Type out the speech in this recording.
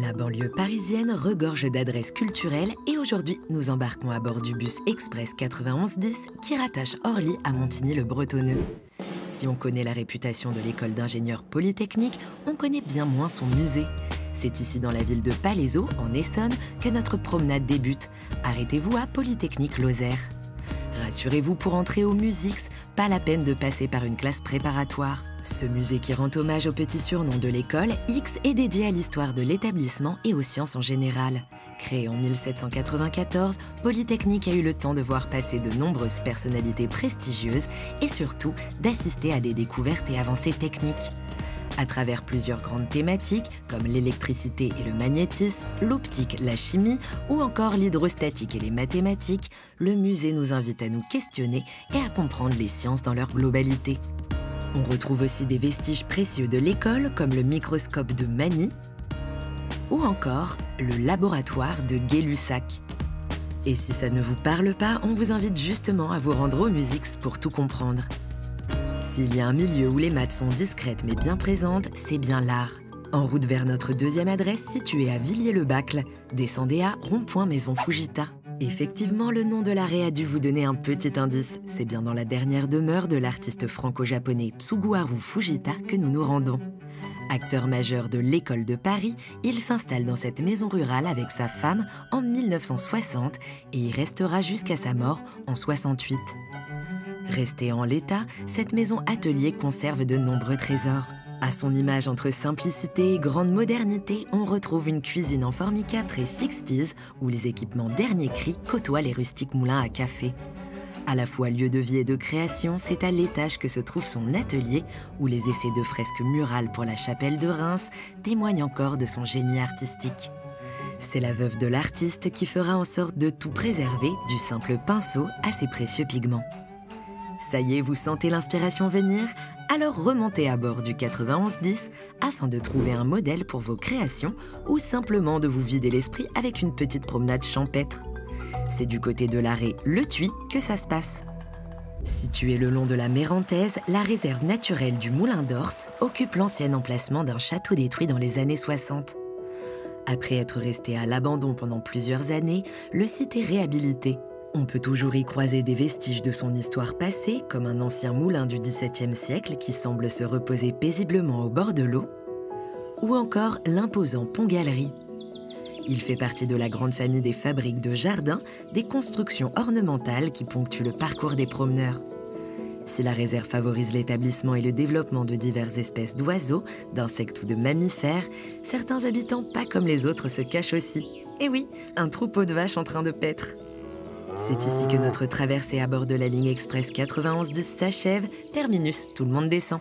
La banlieue parisienne regorge d'adresses culturelles et aujourd'hui, nous embarquons à bord du bus Express 9110 qui rattache Orly à Montigny-le-Bretonneux. Si on connaît la réputation de l'école d'ingénieurs polytechnique, on connaît bien moins son musée. C'est ici dans la ville de Palaiseau, en Essonne, que notre promenade débute. Arrêtez-vous à Polytechnique Lozère. Rassurez-vous, pour entrer au Musix, pas la peine de passer par une classe préparatoire. Ce musée qui rend hommage au petit surnom de l'école, X, est dédié à l'histoire de l'établissement et aux sciences en général. Créé en 1794, Polytechnique a eu le temps de voir passer de nombreuses personnalités prestigieuses et surtout d'assister à des découvertes et avancées techniques. À travers plusieurs grandes thématiques, comme l'électricité et le magnétisme, l'optique, la chimie ou encore l'hydrostatique et les mathématiques, le musée nous invite à nous questionner et à comprendre les sciences dans leur globalité. On retrouve aussi des vestiges précieux de l'école, comme le microscope de Manny ou encore le laboratoire de Gay-Lussac. Et si ça ne vous parle pas, on vous invite justement à vous rendre au Musix pour tout comprendre. S'il y a un milieu où les maths sont discrètes mais bien présentes, c'est bien l'art. En route vers notre deuxième adresse située à Villiers-le-Bacle, descendez à Rond-Point Maison Fujita. Effectivement, le nom de l'arrêt a dû vous donner un petit indice. C'est bien dans la dernière demeure de l'artiste franco-japonais Tsuguharu Fujita que nous nous rendons. Acteur majeur de l'école de Paris, il s'installe dans cette maison rurale avec sa femme en 1960 et y restera jusqu'à sa mort en 68. Restée en l'état, cette maison atelier conserve de nombreux trésors. À son image entre simplicité et grande modernité, on retrouve une cuisine en formica très 60s où les équipements dernier cri côtoient les rustiques moulins à café. À la fois lieu de vie et de création, c'est à l'étage que se trouve son atelier où les essais de fresques murales pour la chapelle de Reims témoignent encore de son génie artistique. C'est la veuve de l'artiste qui fera en sorte de tout préserver, du simple pinceau à ses précieux pigments. Ça y est, vous sentez l'inspiration venir? Alors remontez à bord du 9110 afin de trouver un modèle pour vos créations ou simplement de vous vider l'esprit avec une petite promenade champêtre. C'est du côté de l'arrêt Le Thuit que ça se passe. Située le long de la Mérantaise, la réserve naturelle du Moulin d'Ors occupe l'ancien emplacement d'un château détruit dans les années 60. Après être resté à l'abandon pendant plusieurs années, le site est réhabilité. On peut toujours y croiser des vestiges de son histoire passée, comme un ancien moulin du XVIIe siècle qui semble se reposer paisiblement au bord de l'eau, ou encore l'imposant pont-galerie. Il fait partie de la grande famille des fabriques de jardins, des constructions ornementales qui ponctuent le parcours des promeneurs. Si la réserve favorise l'établissement et le développement de diverses espèces d'oiseaux, d'insectes ou de mammifères, certains habitants pas comme les autres se cachent aussi. Et oui, un troupeau de vaches en train de paître. C'est ici que notre traversée à bord de la ligne Express 9110 s'achève. Terminus, tout le monde descend.